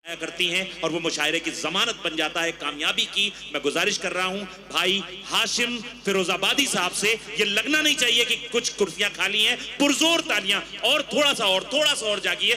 करती हैं और वो मुशायरे की जमानत बन जाता है कामयाबी की। मैं गुजारिश कर रहा हूं भाई हाशिम फिरोजाबादी साहब से, ये लगना नहीं चाहिए कि कुछ कुर्सियां खाली हैं। पुरजोर तालियां और थोड़ा सा और जागिए।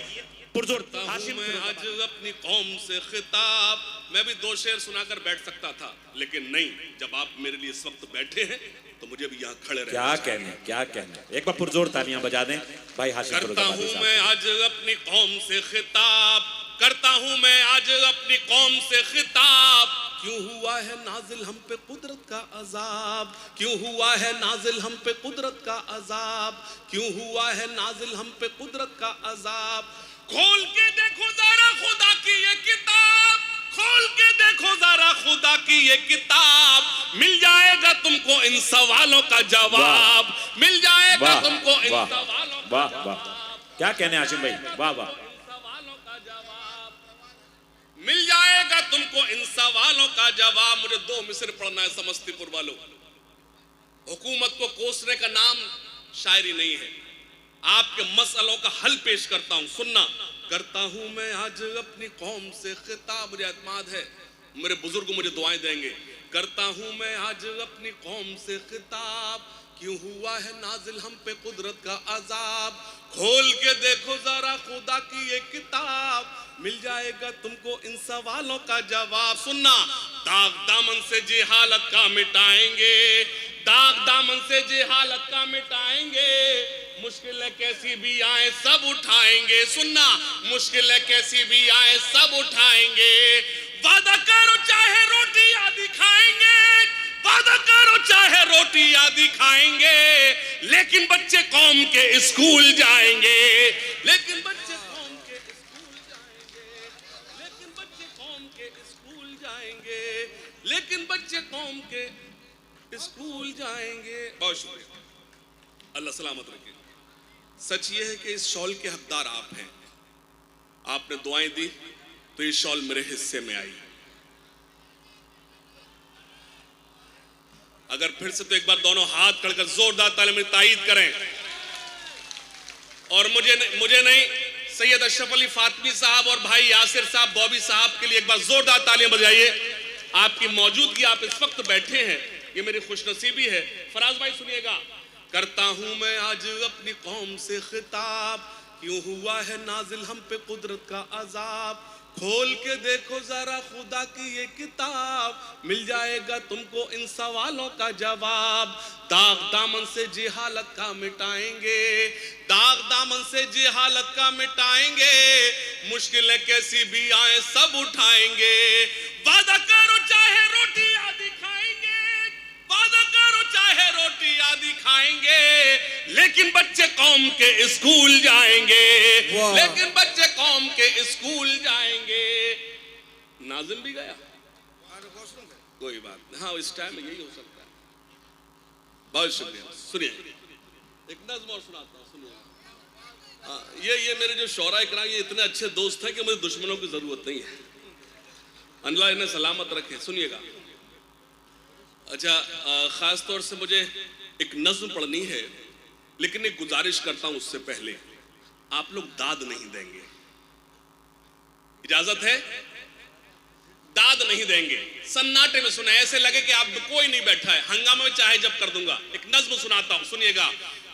पुरजोर हाशिम। मैं आज अपनी कौम से खिताब, मैं भी दो शेर सुनाकर बैठ सकता था, लेकिन नहीं, जब आप मेरे लिए इस वक्त बैठे हैं तो मुझे भी यहाँ खड़े रहना। क्या कहने एक बार पुरजोर तालियां बजा दें भाई हाशिम फिरोजाबादी साहब। करता हूं मैं आज अपनी कौम से खिताब, करता हूं मैं आज अपनी कौम से खिताब। क्यों हुआ है नाजिल हम पे कुदरत का अजाब, क्यों हुआ है नाजिल हम पे कुदरत का अजाब, क्यों हुआ है नाजिल हम पे कुदरत का अजाब। खोल के देखो जरा खुदा की ये किताब, खोल के देखो जरा खुदा की ये किताब, मिल जाएगा तुमको इन सवालों का जवाब, मिल जाएगा तुमको इन सवालों का जवाब। क्या कहने हाशिम भाई, वाह वाह। मिल जाएगा तुमको इन सवालों का जवाब। मुझे दो मिसर पढ़ना है समस्तीपुर वालों। हुकूमत को कोसने का नाम शायरी नहीं है, आपके मसलों का हल पेश करता हूं, सुनना। करता हूं मैं आज अपनी कौम से खिताब, मुझे एतमाद है मेरे बुजुर्ग मुझे दुआएं देंगे। करता हूं मैं आज अपनी कौम से खिताब, क्यों हुआ है नाजिल हम पे कुदरत का अजाब। खोल के देखो जरा खुदा की ये किताब, मिल जाएगा तुमको इन सवालों का जवाब। सुनना, दाग दामन से जे हालत का मिटाएंगे, दाग दामन से जे हालत का मिटाएंगे, मुश्किलें कैसी भी आए सब उठाएंगे। सुनना, मुश्किलें कैसी भी आए सब उठाएंगे। वादा करो चाहे रोटी आदि खाएंगे, वादा करो चाहे रोटी आदि खाएंगे, लेकिन बच्चे कौम के स्कूल जाएंगे, लेकिन बच्चे कौम के स्कूल जाएंगे, लेकिन बच्चे कौम के स्कूल जाएंगे, लेकिन बच्चे कौम के स्कूल जाएंगे। बहुत शुक्रिया, अल्लाह सलामत रखे। सच ये है कि इस शॉल के हकदार आप हैं। आपने दुआएं दी तो ये शॉल मेरे हिस्से में आई। अगर फिर से तो एक बार दोनों हाथ खड़कर जोरदार ताली में तायीद करें। और मुझे नहीं, सैयद अशरफ अली फातमी साहब और भाई यासिर साहब बॉबी साहब के लिए एक बार जोरदार तालियां बजाइए। आपकी मौजूदगी, आप इस वक्त बैठे हैं, ये मेरी खुशनसीबी है। फराज भाई सुनिएगा। करता हूं मैं आज अपनी कौम से खिताब, क्यों हुआ है नाजिल हम पे कुदरत का अजाब। खोल के देखो जरा खुदा की ये किताब, मिल जाएगा तुमको इन सवालों का जवाब। दाग दामन से जी हालत का मिटाएंगे, दाग दामन से जी हालत का मिटाएंगे, मुश्किलें कैसी भी आए सब उठाएंगे। वादा करो चाहे रोटी आदि खाएंगे, वादा करो चाहे रोटी आदि खाएंगे, लेकिन बच्चे कौम के स्कूल जाएंगे, लेकिन बच्चे कौम के स्कूल जाएंगे। नाज़िम भी गया, कोई बात नहीं, हाँ इस टाइम में यही हो सकता है। बहुत शुक्रिया। सुनिए एक नज़्म और सुनाता हूँ, सुनिए। हाँ, ये मेरे जो शौरा इकराम, ये इतने अच्छे दोस्त हैं कि मुझे दुश्मनों की जरूरत नहीं है, अल्लाह इन्हें सलामत रखे। सुनिएगा। अच्छा, खास तौर से मुझे एक नज़्म पढ़नी है, लेकिन एक गुजारिश करता हूं उससे पहले, आप लोग दाद नहीं देंगे, इजाजत है? दाद नहीं देंगे, सन्नाटे में सुने, ऐसे लगे कि आप कोई नहीं बैठा है, हंगामे में चाहे जब कर दूंगा। एक नज़्म सुनाता हूं, सुनिएगा।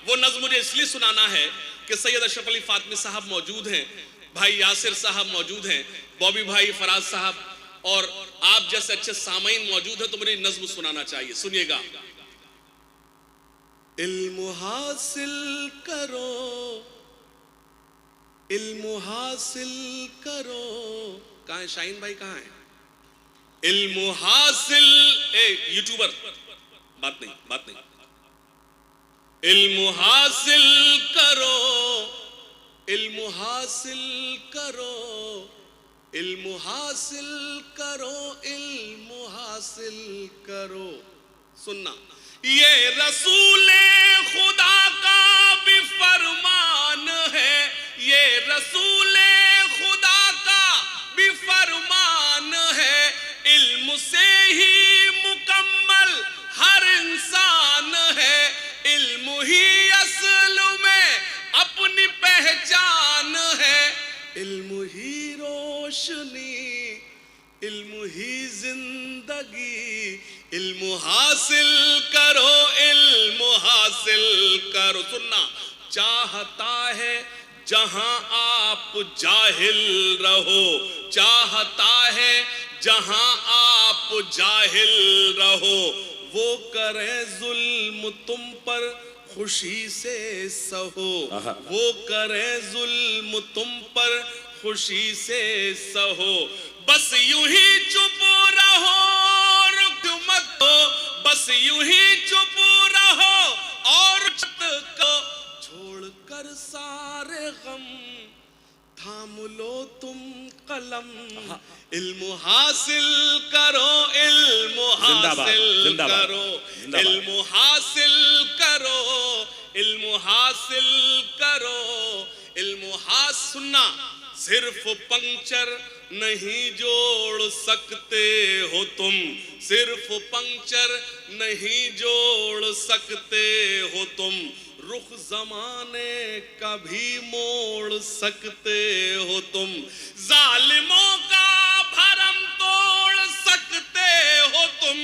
वो नज़्म मुझे इसलिए सुनाना है कि सैयद अशरफ अली फातमी साहब मौजूद हैं, भाई यासिर साहब मौजूद हैं, बॉबी भाई, फराज साहब और आप जैसे अच्छे सामईन मौजूद है, तो मुझे नज़्म सुनाना चाहिए। सुनिएगा। इल्म हासिल करो, इल्म हासिल करो। कहाँ है शाहीन भाई, कहाँ है? इल्म हासिल, यूट्यूबर, बात नहीं। इल्म हासिल करो, इल्म हासिल करो, इल्म हासिल करो, इल्म हासिल करो। सुनना, ये रसूले खुदा का भी फरमान है, ये रसूले खुदा का भी फरमान है। इल्म से ही मुकम्मल हर इंसान है, इल्म ही असल में अपनी पहचान है, इल्म ही रोशनी इल्म ही जिंदगी, इल्म हासिल करो, इल्म हासिल करो। सुनना, चाहता है जहां आप जाहिल रहो, चाहता है जहां आप जाहिल रहो, वो करे जुल्म तुम पर खुशी से सहो, वो करे जुल्म तुम पर खुशी से सहो। बस यूं ही चुप रहो, रुक मत हो, बस यूं ही चुप रहो और को छोड़कर सारे गम थाम लो तुम कलम। इल्म हासिल करो, इल्म हासिल करो, इल्म हासिल करो, इल्म हासिल करो, इल्म हासिल। सुनना, सिर्फ पंक्चर नहीं जोड़ सकते हो तुम, सिर्फ पंक्चर नहीं जोड़ सकते हो तुम, रुख जमाने का भी मोड़ सकते हो तुम, जालिमों का भरम तोड़ सकते हो तुम,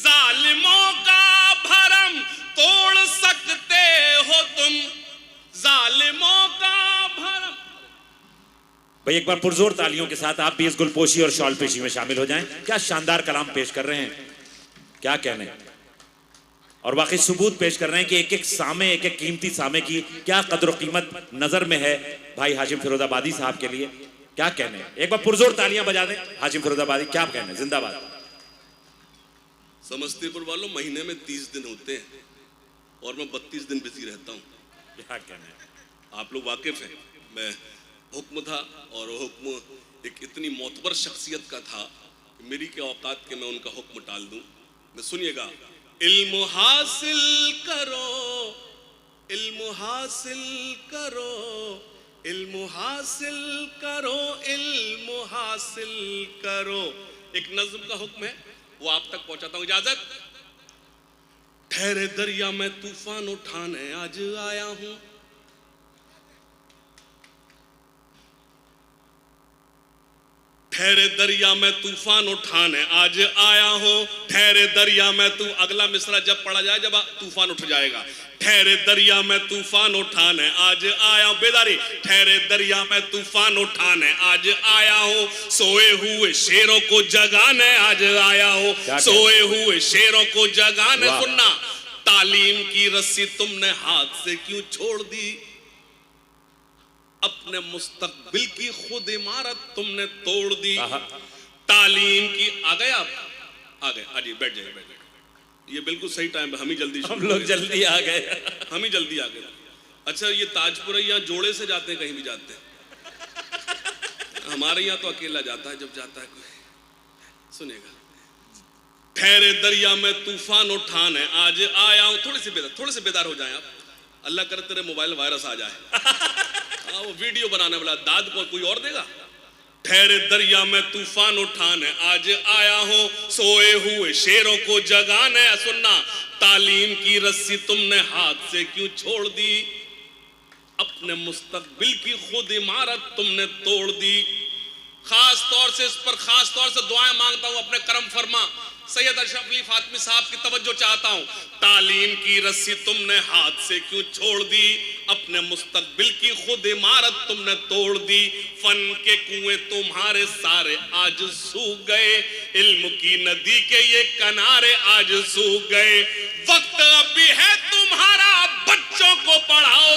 जालिमों का भरम तोड़ सकते हो तुम, जालिमों का भरम। भाई एक बार पुरजोर तालियों के साथ आप भी इस गुलपोशी और शॉल पेशी में शामिल हो जाएं। क्या शानदार कलाम पेश कर रहे हैं, क्या कहने, और वाकई सबूत पेश कर रहे हैं कि एक एक सामे, एक एक कीमती सामे की क्या कदर कीमत नजर में है भाई हाशिम फिरोजाबादी साहब के लिए। क्या कहने, एक बार पुरजोर तालियां बजा दें हाशिम फिरोजाबादी, क्या कहने, जिंदाबाद। समस्तीपुर वालों, महीने में 30 दिन होते हैं और मैं 32 दिन बिजी रहता हूँ। क्या कहने, आप लोग वाकिफ हैं, मैं हुक्म था और वो हुक्म एक इतनी मोतबर शख्सियत का था कि मेरी क्या औकात के मैं उनका हुक्म टाल दूं। मैं सुनिएगा, इल्म हासिल करो, इल्म हासिल करो, इल्म हासिल करो, इल्म हासिल करो। एक नज्म का हुक्म है, वो आप तक पहुंचाता हूं, इजाजत। ठहरे दरिया में तूफान उठाने आज आया हूं, ठहरे दरिया में तूफान उठाने आज आया हूं, ठहरे दरिया में तू, अगला मिसरा जब पढ़ा जाए जब तूफान उठ जाएगा। ठहरे दरिया में तूफान उठाने आज आया हूं, बेदारी, ठहरे दरिया में तूफान उठाने आज आया हूं, सोए हुए शेरों को जगाने आज आया हूं, सोए हुए शेरों को जगाने। सुनना, तालीम की रस्सी तुमने हाथ से क्यों छोड़ दी, अपने मुस्तकबिल की खुद इमारत तुमने तोड़ दी। तालीम की, आ गए आप, आ गए, आजी बैठ जाइए, बैठ जाइए, ये बिल्कुल सही टाइम है, हम ही जल्दी, हम लोग जल्दी आ गए, हम ही जल्दी आ गए। अच्छा, ये ताजपुर यहाँ जोड़े से जाते हैं, कहीं भी जाते हैं, हमारे यहाँ तो अकेला जाता है जब जाता है कोई। सुनिएगा, ठहरे दरिया में तूफान उठाने आज आया हूं, थोड़े से बेदार हो जाए आप, अल्लाह करे तेरे मोबाइल वायरस आ जाए। वो वीडियो बनाने वाला दाद को कोई और देगा। ठहरे दरिया में तूफान उठाने आज आया हूं, सोए हुए शेरों को जगाने। सुनना, तालीम की रस्सी तुमने हाथ से क्यों छोड़ दी, अपने मुस्तकबिल की खुद इमारत तुमने तोड़ दी। खास तौर से इस पर खास तौर से दुआएं मांगता हूं, अपने करम फरमा सैयद अशरफ अली फातमी साहब की तवज्जो चाहता हूं। तालीम की रस्सी तुमने हाथ से क्यों छोड़ दी, अपने मुस्तकबिल की खुद इमारत तुमने तोड़ दी। फन के कुएं तुम्हारे सारे आज सूख गए, इल्म की नदी के ये किनारे आज सूख गए। वक्त अभी है तुम्हारा, बच्चों को पढ़ाओ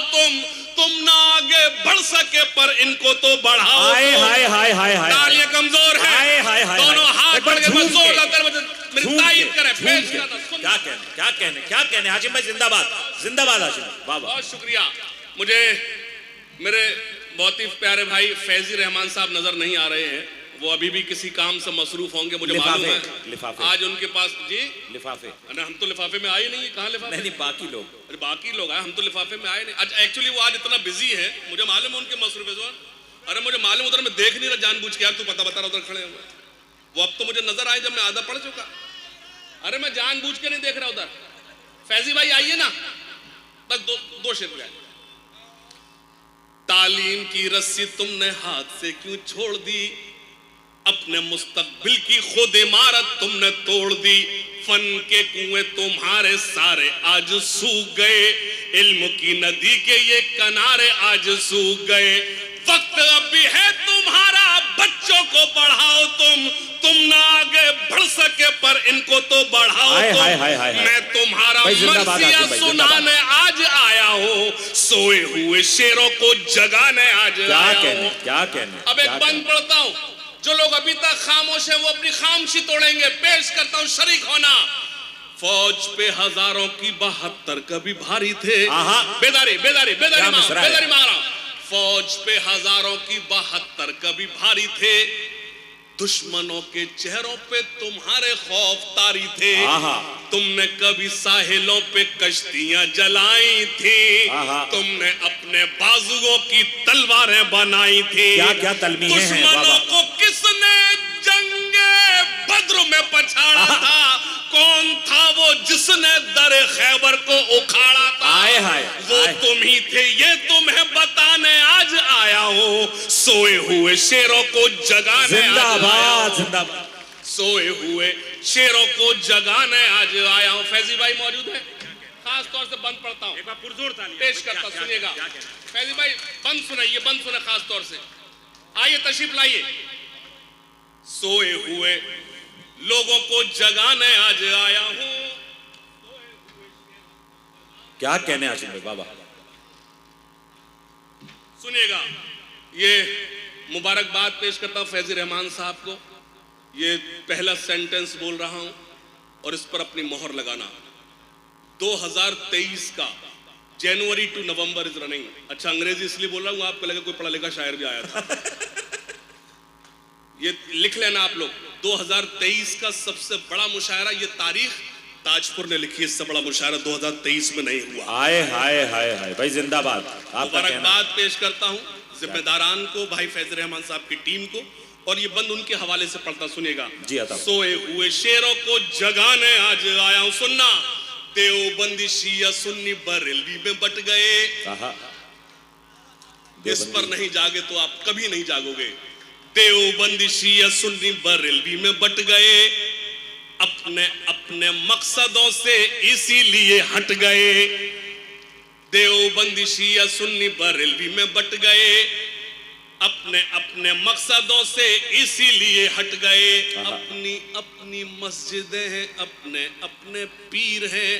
तुम ना आगे बढ़ सके पर इनको तो बढ़ाओ। हाय हाय हाय हाय हाय, तालियां कमजोर है, हाय हाय हाय, दोनों हाथ बढ़ के जोर मेरी तारीफ करें। क्या कहने, क्या कहने, क्या कहने, हाशिम भाई जिंदाबाद, जिंदाबाद हाशिम, वाह वाह। बहुत शुक्रिया। मुझे मेरे बहुत ही प्यारे भाई फैजी रहमान साहब नजर नहीं आ रहे हैं, वो अभी भी किसी काम से मसरूफ होंगे, मुझे मालूम है। लिफाफे आज उनके पास, जी लिफाफे, हम तो लिफाफे में आए नहीं, कहाँ लिफाफे? नहीं, बाकी लोग, अरे बाकी लोग आए, हम तो लिफाफे में आए नहीं। आज एक्चुअली वो आज इतना बिजी है, मुझे मालूम है उनके मसरूफ। अरे मुझे मालूम, उधर मैं देख नहीं रहा जानबूझ के, यार तू पता बता रहा उधर खड़े हुए, वो अब तो मुझे नजर आए जब मैं आधा पढ़ चुका। अरे मैं जानबूझ के नहीं देख रहा उधर। फैजी भाई आइए ना, बस दो शेर गए। तालीम की रस्सी तुमने हाथ से क्यों छोड़ दी, अपने मुस्तकबिल की खुद इमारत तुमने तोड़ दी, फन के कुएं तुम्हारे सारे आज सूख गए, इल्म की नदी के ये किनारे आज सूख गए। वक्त अभी है तुम्हारा, बच्चों को पढ़ाओ तुम ना आगे बढ़ सके पर इनको तो बढ़ाओ तुम। मैं तुम्हारा मर्सिया सुनाने आज आया हूँ, सोए हुए शेरों को जगाने आज आया हूँ। क्या कहने? अब एक बंद पढ़ता हूँ, जो लोग अभी तक खामोश है वो अपनी खामोशी तोड़ेंगे। पेश करता हूँ शरीक होना। फौज पे हजारों की 72 कभी भारी थे। बेदारी बेदारी बेदारी बेदारी मारा। फौज पे हजारों की 72 कभी भारी थे, दुश्मनों के चेहरों पे तुम्हारे खौफ तारी थे। तुमने कभी साहिलों पे कश्तियां जलाई थी, तुमने अपने बाजुओं की तलवारें बनाई थी। क्या क्या तलमीहें हैं बाबा। दुश्मनों को किसने जंगे बद्र में पछाड़ा था? कौन था वो जिसने दरे खैबर को उखाड़ा था? वो तुम ही थे, ये तुम्हें बताने आज आया हूँ, सोए हुए शेरों को जगाने। जिंदाबाद जिंदाबाद। सोए हुए शेरों को जगाने आज आया हूँ। फैजी भाई मौजूद है, खास तौर से बंद पढ़ता हूँ, एक बार पुरजोर तालियां पेश करता, सुनिएगा। फैजी भाई बंद सुनाइए, बंद सुने खास तौर से। आइए तशरीफ लाइए। सोए हुए लोगों को जगाने आज आया हूँ। क्या कहने हाशिम भाई बाबा? सुनिएगा, ये मुबारकबाद पेश करता हूं फैजी रहमान साहब को। ये पहला सेंटेंस बोल रहा हूं और इस पर अपनी मोहर लगाना। 2023 का जनवरी टू नवंबर इज रनिंग। अच्छा अंग्रेजी इसलिए बोल रहा हूं, आपको लगे कोई पढ़ा लिखा शायर भी आया था। ये लिख लेना आप लोग, 2023 का सबसे बड़ा मुशायरा, ये तारीख ताजपुर ने लिखी है, इससे बड़ा मुशायरा 2023 में नहीं हुआ। हाय हाय हाय हाय भाई जिंदाबाद। मुबारकबाद पेश करता हूं जिम्मेदारान को, भाई फैज रहमान साहब की टीम को, और ये बंद उनके हवाले से पढ़ता, सुनिएगा। जी आता। सोए हुए शेरों को जगाने आज आया हूं। सुनना, देवबंदी शिया सुन्नी बरेलवी में बट गए। इस पर नहीं जागे तो आप कभी नहीं जागोगे। देवबंदी शिया सुन्नी बरेलवी में बट गए, अपने अपने मकसदों से इसीलिए हट गए। देवबंदी शिया सुन्नी बरेलवी में बट गए, अपने अपने मकसदों से इसीलिए हट गए। अपनी अपनी मस्जिदें हैं, अपने अपने पीर हैं,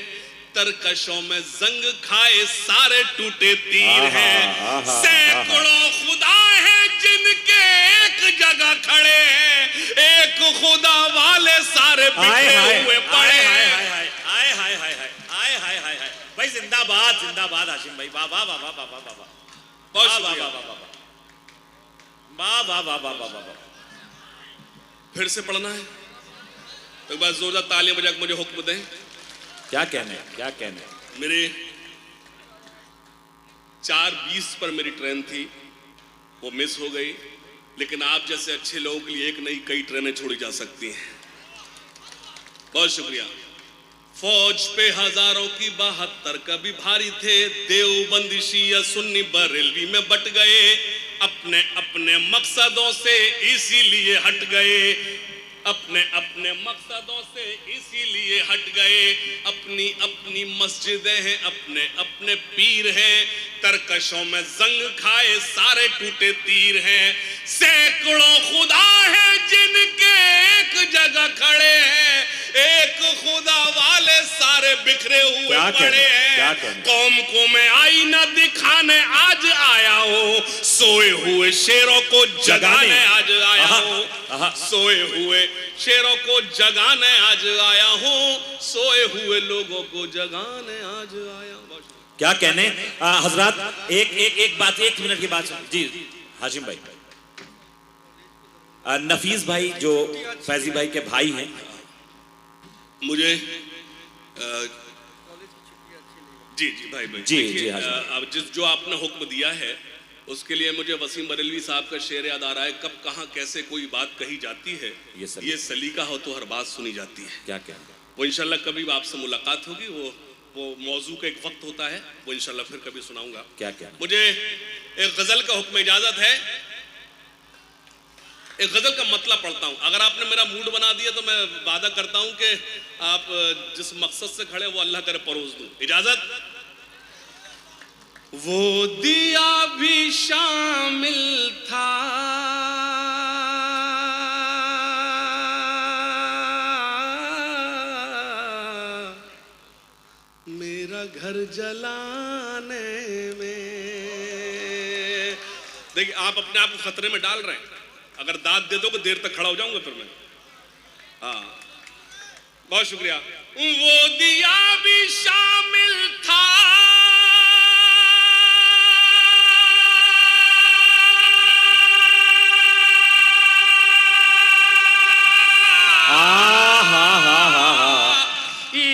तरकशों में जंग खाए सारे टूटे तीर हैं। सैकड़ों खुदा हैं जिनके एक जगह खड़े हैं, एक खुदा वाले सारे बिखरे हुए पड़े हैं। हाय हाय हाय हाय हाय हाय हाय भाई जिंदाबाद जिंदाबाद हाशिम भाई। वाह वाह वाह वाह वाह वाह वाह बहुत वाह शुक्रिया। वाह वाह वाह वाह वाह वाह वाह। फिर से पढ़ना है तो एक बार जोरदार तालियां बजा के मुझे हुक्म दें। क्या कहने क्या कहने? मेरे 4:20 पर मेरी ट्रेन थी, वो मिस हो गई, लेकिन आप जैसे अच्छे लोगों के लिए एक नई कई ट्रेनें छोड़ी जा सकती हैं। बहुत शुक्रिया। फौज पे हजारों की 72 कभी भारी थे, देवबंदी शिया सुन्नी बरेलवी में बट गए, अपने अपने मकसदों से इसीलिए हट गए। अपने अपने मकसदों से इसीलिए हट गए। अपनी अपनी मस्जिदें हैं, अपने अपने पीर हैं, तरकशों में जंग खाए सारे टूटे तीर हैं। सैकड़ों खुदा हैं जिनके एक जगह खड़े हैं, एक खुदा वाले सारे बिखरे हुए पड़े हैं। कौम को मैं आईना दिखाने आज आया हूँ, सोए हुए शेरों को जगाने आज आया हूँ। सोए हुए शेरों को जगाने आज आया हूँ, सोए हुए लोगों को जगाने आज आया हूँ। क्या कहने हजरत? एक बात, 1 मिनट की बात जी हाशिम भाई। नफीस भाई जो फैजी भाई के भाई हैं, मुझे जी भाई जी अब जो आपने हुक्म दिया है उसके लिए मुझे वसीम बरेलवी साहब का शेर याद आ रहा है, कब कहाँ कैसे कोई बात कही जाती है, ये सलीका हो तो हर बात सुनी जाती है। क्या क्या वो इंशाल्लाह कभी आपसे मुलाकात होगी, वो मौजू का एक वक्त होता है, वो इंशाल्लाह फिर कभी सुनाऊंगा। क्या क्या? मुझे एक गजल का हुक्म इजाजत है। एक गजल का मतलब पढ़ता हूं, अगर आपने मेरा मूड बना दिया तो मैं वादा करता हूं कि आप जिस मकसद से खड़े वो अल्लाह करे परोस दूं। इजाजत। वो दिया भी शामिल था मेरा घर जलाने में। देखिए आप अपने आप को खतरे में डाल रहे हैं, अगर दाद दे दोगे देर तक खड़ा हो जाऊंगा फिर मैं। हाँ बहुत शुक्रिया। वो दिया भी शामिल था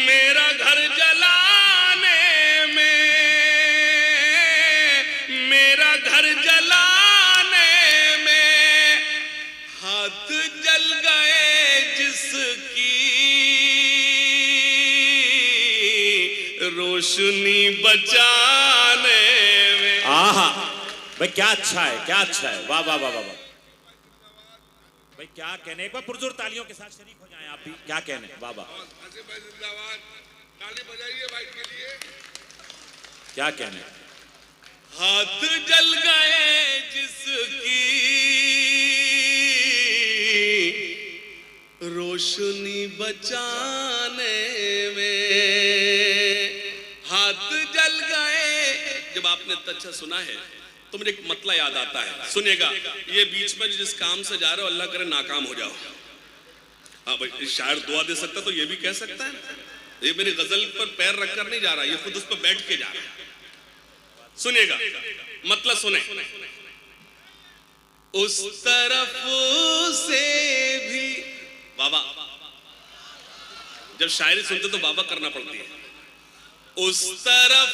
मेरा घर जलाने में, मेरा घर जलाने में हाथ जल गए जिसकी रोशनी बचाने में। आहा भाई क्या अच्छा है, क्या अच्छा है, वाह वाह वाह वाह वाह भाई, क्या कहने। एक बार पुरजोर तालियों के साथ शरीक हो जाएं आप भी, क्या कहने, वाह वाह, ताली बजाइए भाई के लिए। क्या कहने। हाथ जल गए जिसकी रोशनी बचाने में, हाथ जल गए। जब आपने अच्छा सुना है तो मुझे एक मतला याद आता है, सुनिएगा। ये बीच में जिस काम से जा रहे हो अल्लाह करे नाकाम हो जाओ। हाँ भाई शायर दुआ दे सकता तो ये भी कह सकता है, ये मेरी गजल पर पैर रखकर नहीं जा रहा, ये खुद उस पर बैठ के जा रहा है। सुनिएगा मतलब सुने। उस तरफ से भी बाबा, जब शायरी सुनते तो बाबा करना पड़ती है। उस तरफ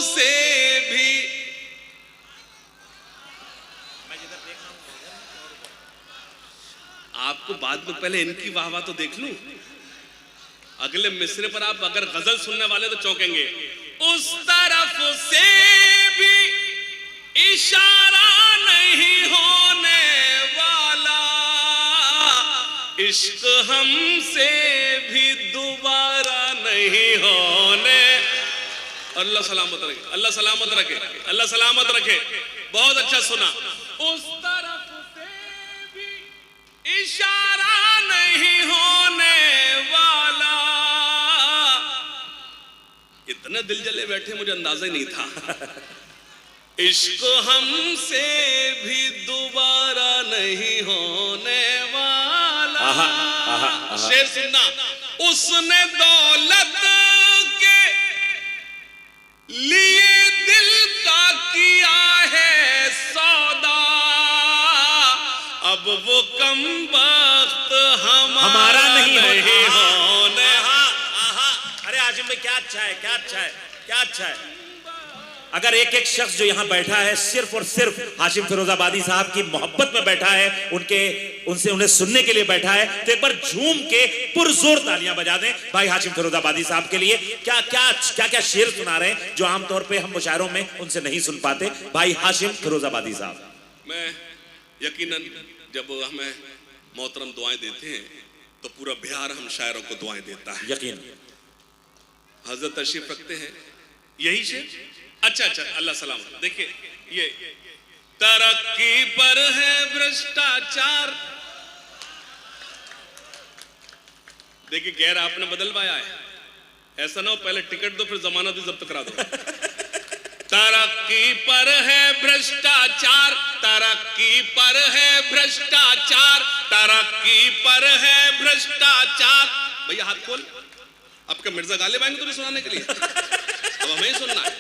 से भी आपको बाद में पहले इनकी वाहवाह तो देख लूं, अगले मिसरे पर आप अगर गजल सुनने वाले तो चौंकेंगे। उस तरफ से भी इशारा नहीं होने वाला, इश्क हमसे भी दोबारा नहीं होने। अल्लाह सलामत रखे, अल्लाह सलामत रखे, अल्लाह सलामत रखे। बहुत अच्छा सुना। उस तरफ से भी इशारा नहीं होने वाला, इतने दिल जले बैठे मुझे अंदाजा ही नहीं था। इश्क हमसे भी दोबारा नहीं होने वाला। शेर सुनना। उसने दौलत के लिए दिल का किया है सौदा, अब वो कम वक्त हमारा नहीं होने। अरे आजिम भाई क्या अच्छा है, क्या अच्छा है, क्या अच्छा है। अगर एक एक शख्स जो यहाँ बैठा है सिर्फ और सिर्फ हाशिम फिरोजाबादी साहब की मोहब्बत में बैठा है, उन्हें सुनने के लिए बैठा है, तो एक बार झूम के पुरजोर तालियां बजा दें भाई हाशिम फिरोजाबादी साहब के लिए। क्या क्या क्या क्या शेर सुना रहे हैं जो आमतौर पे हम मुशायरों में उनसे नहीं सुन पाते। भाई हाशिम फिरोजाबादी साहब। मैं यकीनन जब हमें मोहतरम दुआएं देते हैं तो पूरा बिहार हम शायरों को दुआएं देता है, यकीन। हजरत तशरीफ रखते हैं, यही शेर। अच्छा अच्छा, अल्लाह सलाम। देखिए ये तरक्की पर है भ्रष्टाचार। देखिए गैर आपने बदलवाया है, ऐसा ना हो पहले टिकट दो फिर जमानत भी जब्त करा दो। तरक्की पर है भ्रष्टाचार, तरक्की पर है भ्रष्टाचार, तरक्की पर है भ्रष्टाचार। भैया हाथ खोल, आपका मिर्जा गालिब आएंगे तुम्हें सुनाने के लिए, अब हमें सुनना है।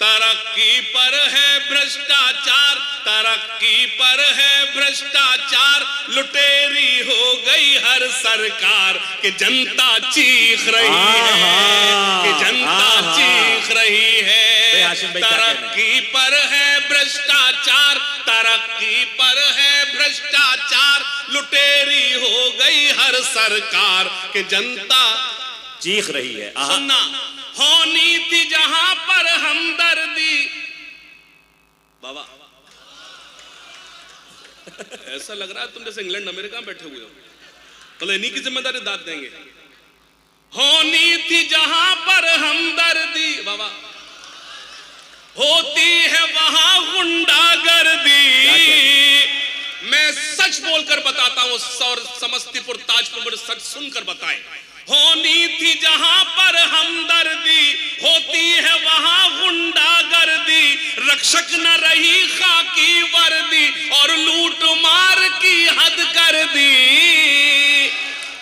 तरक्की पर है भ्रष्टाचार, तरक्की पर है भ्रष्टाचार, लुटेरी हो गई हर सरकार कि जनता चीख रही है, कि जनता चीख रही है। तरक्की पर है भ्रष्टाचार, तरक्की पर है भ्रष्टाचार, लुटेरी हो गई हर सरकार कि जनता चीख रही है। सुनना। होनी थी जहां पर हमदर्दी, बाबा ऐसा लग रहा है तुम जैसे इंग्लैंड अमेरिका में बैठे हुए हो। कल इन्हीं की जिम्मेदारी दाद देंगे। होनी थी जहां पर हमदर्दी बाबा, होती है वहां गुंडागर्दी। मैं सच बोलकर बताता हूं और समस्तीपुर ताजपुर सच सुनकर बताएं। होनी थी जहां पर हमदर्दी, होती है वहां गुंडागर्दी। रक्षक न रही खाकी वर्दी, और लूट मार की हद कर दी।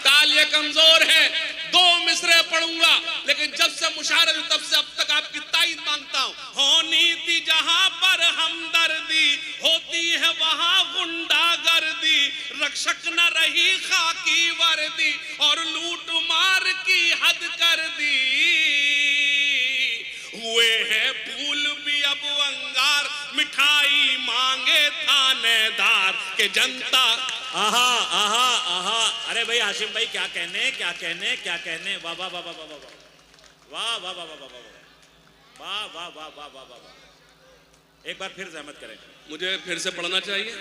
तालियां कमजोर है, 2 मिसरे पढ़ूंगा, लेकिन जब से मुशायरा तब से अब तक आपकी ताईद मांगता हूं। होनी थी जहां पर हमदर्दी, होती है वहां गुंडागर्दी। रक्षक न रही खाकी वर्दी, और लूट मार की हद कर दी। हुए हैं फूल भी अब अंगार, मिठाई मांगे थानेदार के जनता। आहा आहा आहा, अरे भाई हाशिम भाई क्या कहने क्या कहने क्या कहने। वाह वाह वाह वाह वाह वाह वाह वाह वाह वाह वाह वाह वाह वाह वाह वाह। एक बार फिर जहमत करें। मुझे फिर से पढ़ना चाहिए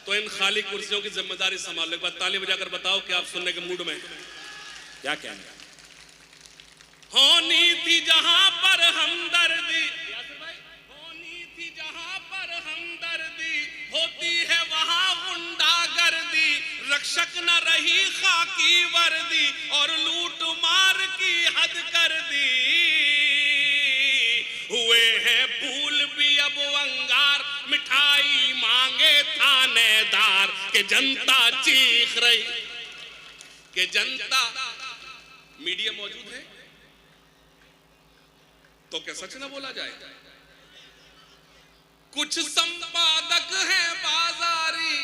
तो इन खाली कुर्सियों की जिम्मेदारी संभालो। एक बार ताली बजाकर बताओ कि आप सुनने के मूड में। क्या कहने। होनी थी जहां पर हमदर्दी, होनी थी जहां पर हमदर्दी, होती है वहां गुंडागर्दी। रक्षक न रही खाकी वर्दी, और लूट मार की हद कर दी। हुए हैं फूल भी अब अंगार, मिठाई मांगे थानेदार के जनता चीख रही। के जनता। मीडिया मौजूद है तो क्या सच ना बोला जाए। कुछ संपादक हैं बाजारी,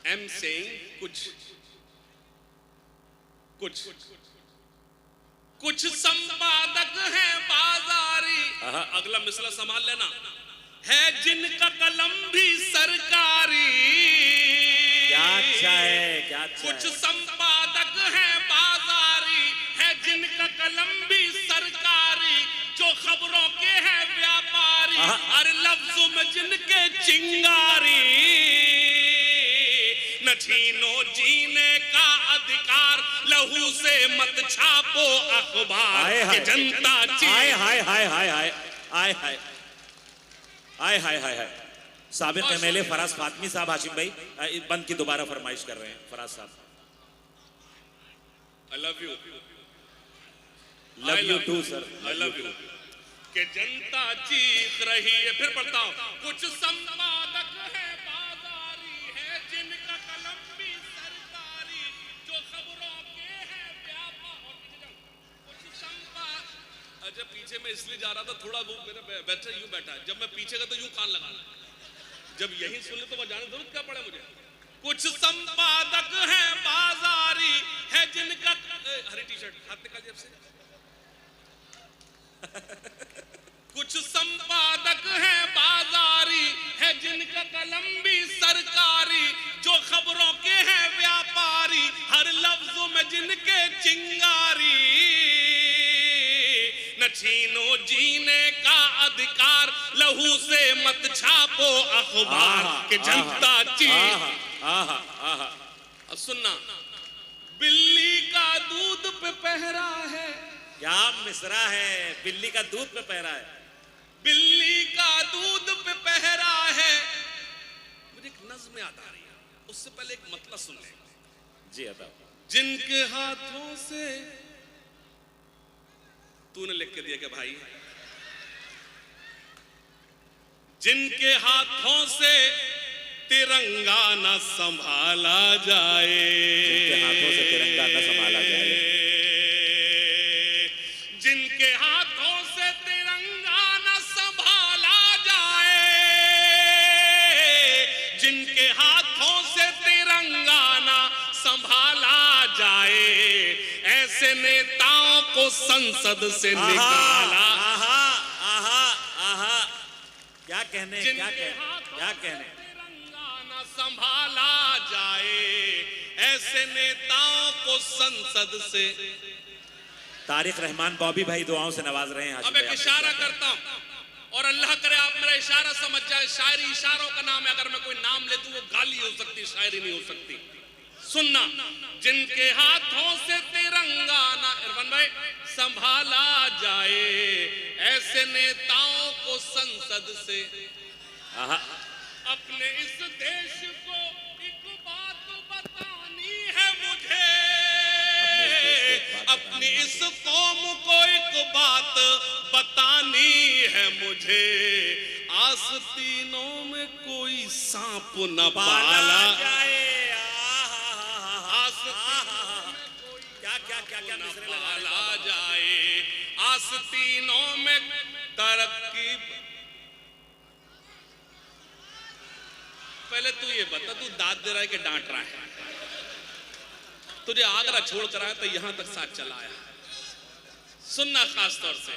एम सेइंग कुछ संपादक हैं बाजारी। अगला मिसला संभाल लेना। है जिनका कलम भी सरकारी। क्या अच्छा है, क्या अच्छा कुछ है। संपादक हैं बाजारी, है जिनका कलम भी सरकारी। जो खबरों के हैं व्यापारी, हर लफ्जों में जिनके चिंगारी। न छीनो जीने का अधिकार, लहू से मत छापो अखबार के जनता ची। हाय हाय हाय हाय हाय हाय हाय हाय हाय हाय हाय। साबिक एमएलए फराज फातमी साहब हाशिम भाई बंद की दोबारा फरमाइश कर रहे हैं। फराज साहब I love you. Love you too sir. I love you. के जनता चीख रही है। फिर पढ़ता हूं। कुछ संपादक है बाजारी, है जिनका कलम भी सरकारी। जो खबरों के हैं व्यापार। कुछ संपादक। अच्छा पीछे मैं इसलिए जा रहा था, थोड़ा वो मेरा बैठा यूं बैठा। जब मैं पीछे का तो यूं कान लगाना, जब यही सुन ले तो बजाने जरूरत क्या पड़े मुझे। कुछ संपादक हैं बाजारी, है जिनका हरी टी शर्ट हाथ निकाल जेब से। कुछ संपादक हैं बाजारी, है जिनका कलम भी सरकारी। जो खबरों के हैं व्यापारी, हर लफ्जों में जिनके चिंगारी। न छीनो जीने का अधिकार, लहू से मत छापो अखबार के जनता चीख। अब सुनना। बिल्ली का दूध पे पहरा है। क्या मिसरा है। बिल्ली का दूध पे पहरा है। बिल्ली का दूध पे पहरा है। मुझे एक नज़्म याद आ रही है, उससे पहले एक मतलब सुन ले। जी अदा। जिनके हाथों से तूने लिख के दिया क्या भाई। जिनके हाथों से तिरंगा न संभाला जाए। जिनके हाथों से तिरंगा न संभाला जाए। जिनके हाथों से तिरंगा न संभाला जाए। जिनके हाथों से तिरंगा न संभाला जाए। ऐसे नेताओं को संसद से निकाला। आहा आहा आहा। क्या कहने क्या कहने क्या कहने। तिरंगा न संभाला जाए। ऐसे नेताओं को संसद से। तारिक रहमान बॉबी भाई दुआओं से नवाज रहे हैं। अब एक इशारा करता हूं और अल्लाह करे आप मेरा इशारा समझ जाए। शायरी इशारों का नाम है, अगर मैं कोई नाम ले दूं वो गाली हो सकती, शायरी नहीं हो सकती। सुनना, जिनके हाथों से तिरंगा ना इरफान भाई संभाला जाए, ऐसे नेताओं को संसद से अपने इस देश को एक बात बतानी है मुझे, अपनी इस कौम को एक बात बतानी है मुझे, आस्तीनों में कोई सांप न पाला जाए, क्या पाला जाए, आस्तीनों में तरक्की। पहले तू ये बता, तू दाद दे रहा है कि डांट रहा है? तुझे आगरा छोड़ कर आया तो यहां तक साथ चला आया। सुनना खास तौर से,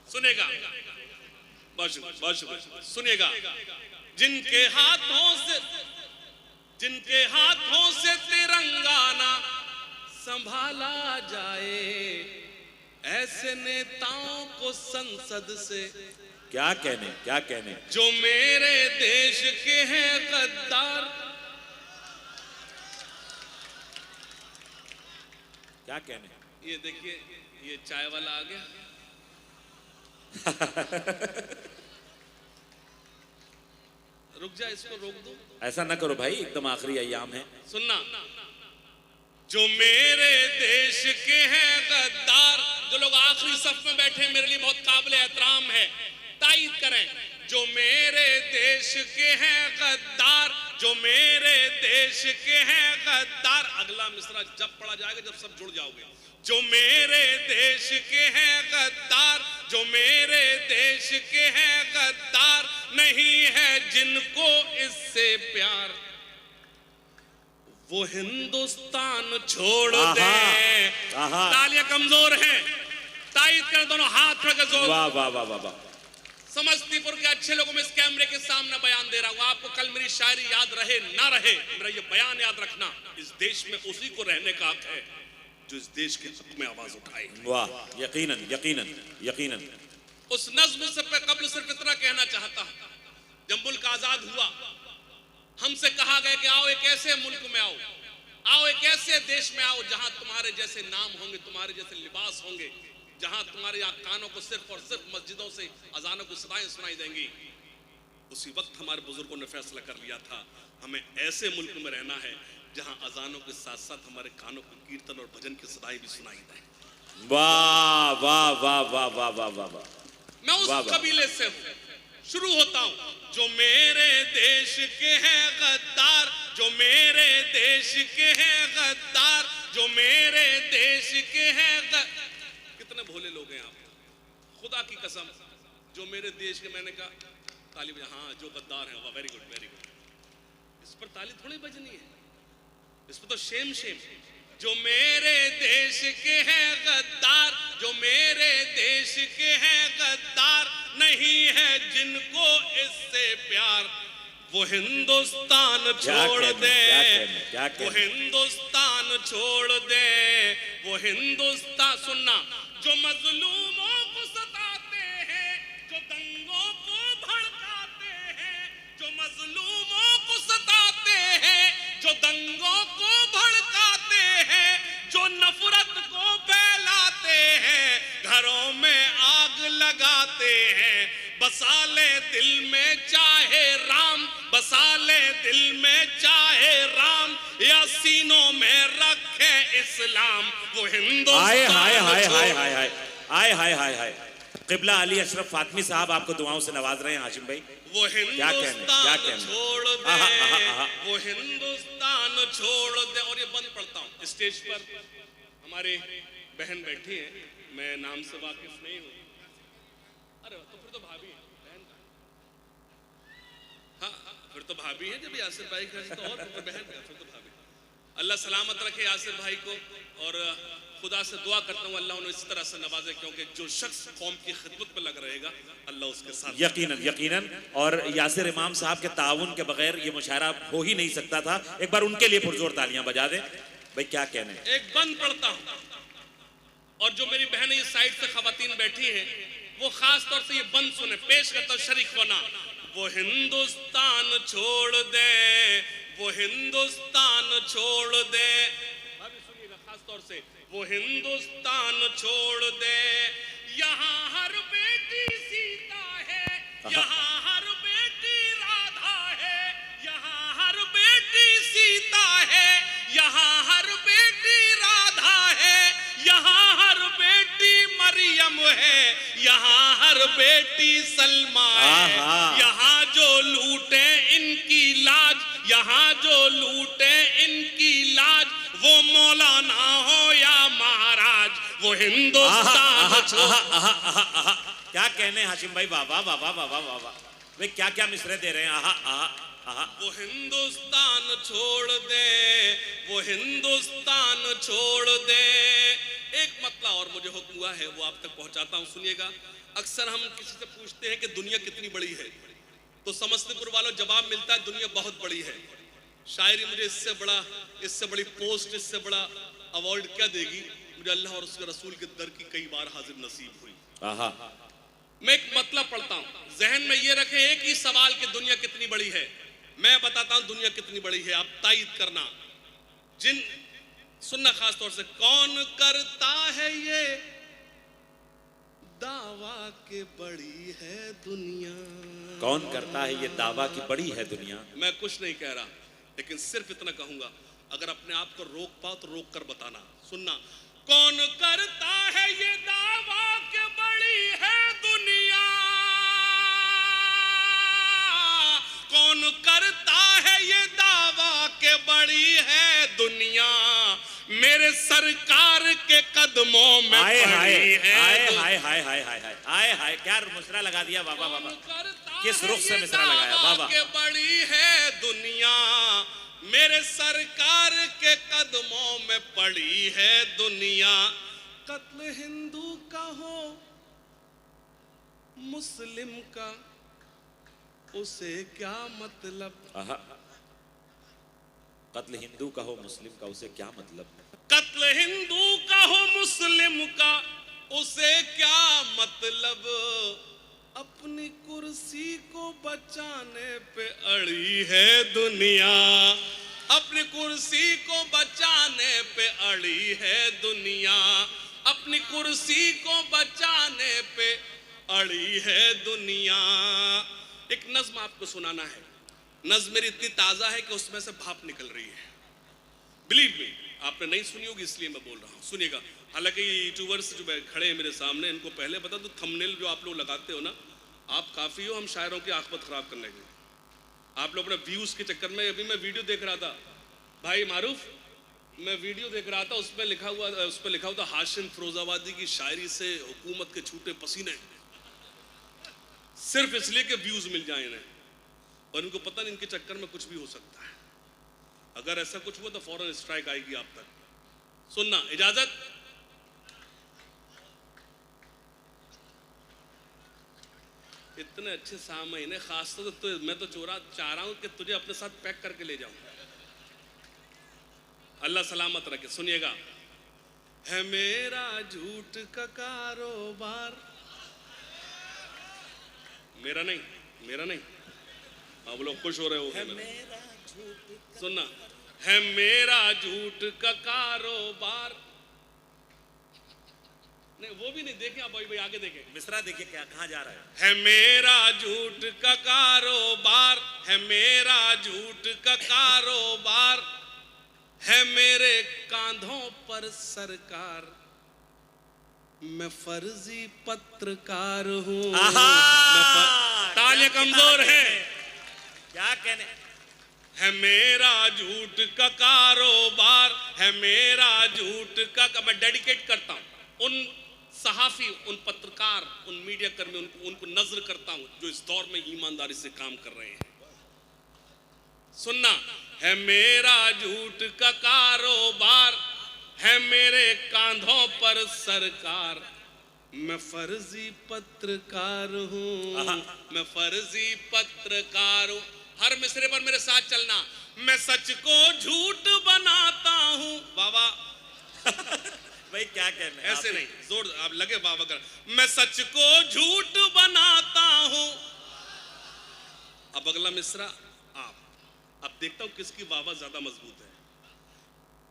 सुनेगा, सुनेगा। जिनके हाथों से तिरंगा ना संभाला जाए, ऐसे नेताओं को संसद से क्या कहने जो मेरे देश के हैं गद्दार। क्या कहने? ये देखिए, ये चाय वाला आ गया। रुक जा, इसको रोक दो। ऐसा ना करो भाई, एकदम आखिरी अय्याम है। सुनना, जो मेरे देश के हैं गद्दार, जो लोग आखिरी सफ में बैठे हैं मेरे लिए बहुत काबिल एहतराम है, तायीद करें। जो मेरे देश के हैं गद्दार, जो मेरे देश के हैं गद्दार। अगला मिसरा जब पढ़ा जाएगा जब सब जुड़ जाओगे। जो मेरे देश के हैं गद्दार, जो मेरे देश के हैं गद्दार, नहीं है जिनको इससे प्यार, वो हिंदुस्तान छोड़ दे। तालियां कमजोर हैं, तायीद कर दोनों हाथ रख जोर। वाह वाह वाह वाह वाह। समस्तीपुर के अच्छे लोगों में इस कैमरे के सामने बयान दे रहा हूं। आपको कल मेरी शायरी याद रहे ना रहे, मेरा ये बयान याद रखना। इस देश में उसी को रहने का हक है जो इस देश के हक में आवाज उठाए। वाह, यकीनन यकीनन यकीनन। उस नज्म से कबल सिर्फ इतना कहना चाहता हूं, जब मुल्क आजाद हुआ हमसे कहा गया कि आओ एक ऐसे मुल्क में आओ, आओ एक ऐसे देश में आओ जहां तुम्हारे जैसे नाम होंगे, तुम्हारे जैसे लिबास होंगे, जहां तुम्हारे कानों को सिर्फ और सिर्फ मस्जिदों से अजानों की सदाएं सुनाई देंगी। उसी वक्त हमारे बुजुर्गों ने फैसला कर लिया था हमें ऐसे मुल्क में रहना है जहां अजानों के साथ साथ हमारे कानों को कीर्तन और भजन की सदाएं भी सुनाई दें। वाह वाह वाह वाह वाह वाह वाह वाह। मैं उस कबीले से हूं, शुरू होता हूं। जो मेरे देश के हैं गद्दार, जो मेरे देश के हैं गद्दार, जो मेरे देश के हैं कितने भोले लोग हैं आप, खुदा की कसम। जो मेरे देश के, मैंने कहा ताली, हाँ जो गद्दार हैं, वेरी गुड वेरी गुड। इस पर ताली थोड़ी बजनी है, इस पर तो शेम शेम। जो मेरे देश के हैं गद्दार, जो मेरे देश के हैं गद्दार, नहीं है जिनको इससे प्यार, वो हिंदुस्तान छोड़ दे, वो हिंदुस्तान छोड़ दे, वो हिंदुस्तान। सुनना, जो मजलूमों को सताते हैं, जो दंगों को भड़काते हैं, जो मजलूमों को सताते हैं, जो दंगों को भड़काते हैं, जो नफरत को फैलाते हैं, घरों में आग लगाते हैं, बसा ले दिल में चाहे राम, बसा ले दिल में चाहे राम, या सीनों में रखे इस्लाम, वो हिंदुस्तान। हाय हाय हाय हाय हाय हाय हाय हाय हाय हाय। क़िबला अली अशरफ फातमी साहब आपको दुआओं से नवाज रहे हैं। हाशिम भाई, वो हिंदुस्तान छोड़ दे, वो हिंदुस्तान छोड़ दे। और ये बंद पढ़ता हूँ। स्टेज पर हमारे बहन बैठी है, मैं नाम से वाकिफ नहीं हूँ। अरे तो फिर तो भाभी है, बहन का। हाँ फिर तो भाभी है, जब यासिर भाई का तो और फिर तो बहन का, फिर तो भाभी। अल्लाह सलामत रखे यासिर भाई को, और खुदा से दुआ करता हूँ अल्लाह उन्हें इस तरह से नवाजे, क्योंकि जो शख्स कौम की खिदमत में लग रहेगा अल्लाह उसके साथ। यकीनन यकीनन। और यासिर इमाम साहब के ताउन के बगैर ये मुशायरा हो ही नहीं सकता था। एक बार उनके लिए पुरजोर तालियां बजा दें भाई, क्या कहने। एक बंद पढ़ता हूँ, और जो मेरी बहनें इस साइड से खवातीन बैठी हैं वो खास तौर से ये बंद सुने, पेश करता शरीक होना। वो हिंदुस्तान छोड़ दे, वो हिंदुस्तान छोड़ दे, अभी सुनिएगा खास तौर से, वो हिंदुस्तान छोड़ दे, यहाँ हर बेटी सीता है, यहाँ हर बेटी राधा है, यहाँ हर बेटी सीता है, यहाँ हर बेटी राधा है, यहाँ हर बेटी मरियम है, यहाँ हर बेटी सलमा है, यहाँ जो लूटे इनकी लाज, यहाँ जो लूटे इनकी लाज, वो मौलाना हो या महाराज, वो हिंदुस्तान क्या कहने हाशिम भाई, बाबा बाबा बाबा बाबा वे क्या क्या मिसरे दे रहे हैं। आहा आहा आहा। वो हिंदुस्तान छोड़ दे, वो हिंदुस्तान छोड़ दे। एक मतला और मुझे हुक्म हुआ है वो आप तक पहुंचाता हूं, सुनिएगा। अक्सर हम किसी से पूछते हैं कि दुनिया कितनी बड़ी है, तो समस्तीपुर वालों जवाब मिलता है दुनिया बहुत बड़ी है। शायरी मुझे इससे बड़ी पोस्ट, इससे बड़ा अवार्ड क्या देगी मुझे? अल्लाह और उसके रसूल के दर की कई बार हाजिर नसीब हुई। मैं एक मतलब पढ़ता हूं, जहन में ये रखें एक ही सवाल कि दुनिया कितनी बड़ी है। मैं बताता हूं दुनिया कितनी बड़ी है, आप तायद करना। सुनना खास तौर से, कौन करता है ये दावा के बड़ी है दुनिया? कौन करता है ये दावा की बड़ी है दुनिया? मैं कुछ नहीं कह रहा, लेकिन सिर्फ इतना कहूंगा, अगर अपने आप को रोक पाओ तो रोक कर बताना। सुनना, कौन करता है ये दावा के बड़ी है दुनिया? कौन करता है ये दावा के बड़ी है दुनिया? मेरे सरकार के कदमों में हाय हाय पड़ी है। हाय हाय हाय हाय हाय हाय हाय, क्या मिसरा लगा दिया बाबा बाबा, किस रुख से मिसरा लगाया बाबा। के बड़ी है दुनिया, मेरे सरकार के कदमों में पड़ी है दुनिया। कत्ल हिंदू का हो मुस्लिम का, उसे क्या मतलब? कत्ल हिंदू का हो मुस्लिम का, उसे क्या मतलब? कत्ल हिंदू का हो मुस्लिम का, उसे क्या मतलब? अपनी कुर्सी को बचाने पे अड़ी है दुनिया, अपनी कुर्सी को बचाने पे अड़ी है दुनिया, अपनी कुर्सी को बचाने पे अड़ी है दुनिया। एक नज्म आपको सुनाना है, नज्म मेरी इतनी ताजा है कि उसमें से भाप निकल रही है। बिलीव मी, आपने नहीं सुनी होगी इसलिए मैं बोल रहा हूँ, सुनिएगा। हालांकि यूट्यूबर्स जो खड़े हैं मेरे सामने, इनको पहले बता दो, थंबनेल जो आप लोग लगाते हो ना, आप काफ़ी हो हम शायरों की आखिरत ख़राब करने के। आप लोग अपने व्यूज़ के चक्कर में, अभी मैं वीडियो देख रहा था भाई मारूफ, मैं वीडियो देख रहा था, उस पर लिखा हुआ था हाशिम फिरोजाबादी की शायरी से हुकूमत के छूटे पसीने, सिर्फ इसलिए कि व्यूज़ मिल जाए इन्हें, और इनको पता नहीं इनके चक्कर में कुछ भी हो सकता है। अगर ऐसा कुछ हुआ तो फौरन स्ट्राइक आएगी आप तक। सुनना, इजाजत। इतने अच्छे सामने खास तौर तो मैं तो चाह रहा हूं कि तुझे अपने साथ पैक करके ले जाऊं। अल्लाह सलामत रखे। सुनिएगा, है मेरा झूठ का कारोबार, मेरा नहीं, आप लोग खुश हो रहे हो मेरा। सुनना, है मेरा झूठ का कारोबार, नहीं वो भी नहीं देखें आप भाई आगे देखें, मिसरा देखिए क्या कहाँ जा रहा है मेरा झूठ का कारोबार, है मेरा झूठ का कारोबार, है मेरे कांधों पर सरकार, मैं फर्जी पत्रकार हूँ। तालियां कमजोर है, क्या कहने। है मेरा झूठ का कारोबार, है मेरा झूठ का, मैं डेडिकेट करता हूं उन सहाफी, उन पत्रकार, उन मीडिया कर्मी, उनको नजर करता हूं जो इस दौर में ईमानदारी से काम कर रहे हैं। सुनना, है मेरा झूठ का कारोबार, है मेरे कांधों पर सरकार, मैं फर्जी पत्रकार हूँ, मैं फर्जी पत्रकार हूँ। हर मिसरे पर मेरे साथ चलना। मैं सच को झूठ बनाता हूँ। बाबा भाई क्या कहना है? ऐसे नहीं, जोर आप लगे बाबा कर। मैं सच को झूठ बनाता हूँ। अब अगला मिसरा आप। अब देखता हूं किसकी वावा ज्यादा मजबूत है।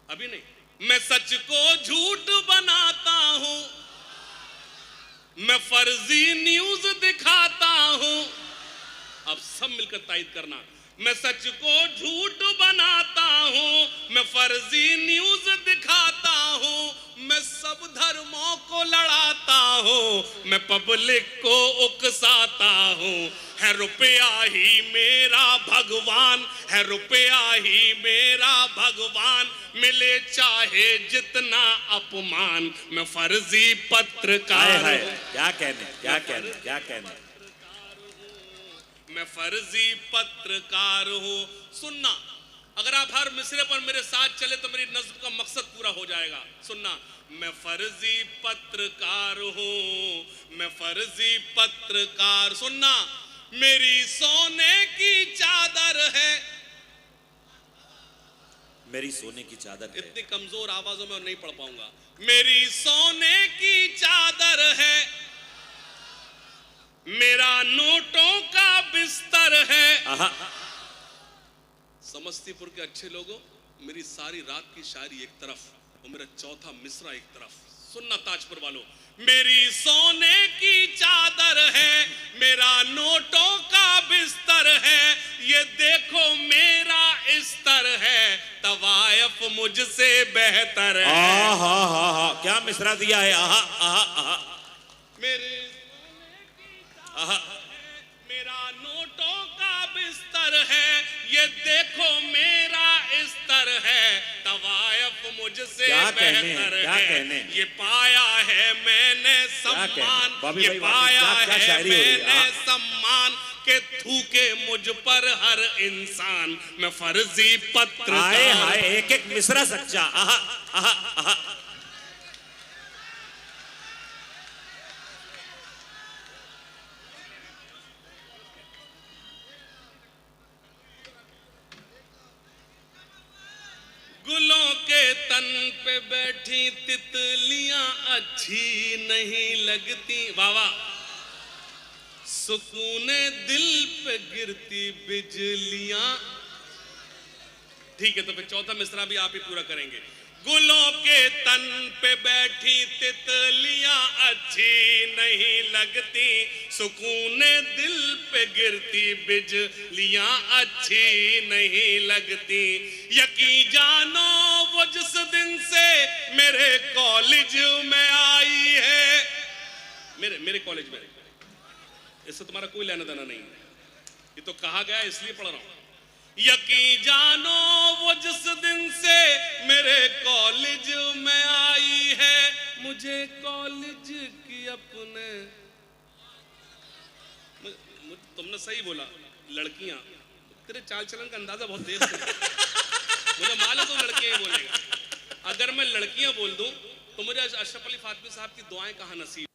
अभी नहीं। मैं सच को झूठ बनाता हूं, मैं फर्जी न्यूज दिखाता हूं। अब सब मिलकर तायद करना। मैं सच को झूठ बनाता हूं, मैं फर्जी न्यूज दिखाता हूं, मैं सब धर्मों को लड़ाता हूं, मैं पब्लिक को उकसाता हूं। है रुपया ही मेरा भगवान, है रुपया ही मेरा भगवान, मिले चाहे जितना अपमान, मैं फर्जी पत्रकार हूं। क्या कहने, क्या कहने, क्या कहने? मैं फर्जी पत्रकार हूं। सुनना, अगर आप हर मिसरे पर मेरे साथ चले तो मेरी नज्म का मकसद पूरा हो जाएगा। सुनना, मैं फर्जी पत्रकार हूं, मैं फर्जी पत्रकार। सुनना, मेरी सोने की चादर है, मेरी सोने की चादर है। इतनी कमजोर आवाजों में नहीं पढ़ पाऊंगा। मेरी सोने की चादर है, मेरा नोटों का बिस्तर है। समस्तीपुर के अच्छे लोगों, मेरी सारी रात की शायरी एक तरफ और मेरा चौथा मिसरा एक तरफ। सुनना ताजपुर वालों, मेरी सोने की चादर है, मेरा नोटों का बिस्तर है, ये देखो मेरा इस्तर है, तवायफ मुझसे बेहतर है। क्या मिसरा दिया है। मेरे मेरा नोटों का बिस्तर है, ये देखो मेरा इस्तर है, तवायफ मुझसे बेहतर है। ये पाया है मैंने सम्मान, ये पाया है मैंने सम्मान, के थूके मुझ पर हर इंसान, मैं फर्जी पत्रकार। एक एक मिसरा सच्चा। गुलों के तन पे बैठी तितलियां अच्छी नहीं लगती। वावा, सुकूने दिल पे गिरती बिजलियां। ठीक है, तो फिर चौथा मिसरा भी आप ही पूरा करेंगे। गुलों के तन पे बैठी तितलियां अच्छी नहीं लगती, सुकूने दिल पे गिरती बिजलियां अच्छी नहीं लगती। यकीन जानो वो जिस दिन से मेरे कॉलेज में आई है, मेरे कॉलेज में, इससे तुम्हारा कोई लेना देना नहीं है, ये तो कहा गया इसलिए पढ़ रहा हूं। यकीन जानो वो जिस दिन से मेरे कॉलेज में आई है, मुझे कॉलेज की अपने, तुमने सही बोला, लड़कियां, तेरे चाल चलन का अंदाजा बहुत देर से मुझे मालूम तो लड़कियां ही बोलेगा। अगर मैं लड़कियां बोल दूं तो मुझे अशरफ अली फातमी साहब की दुआएं कहां नसीब।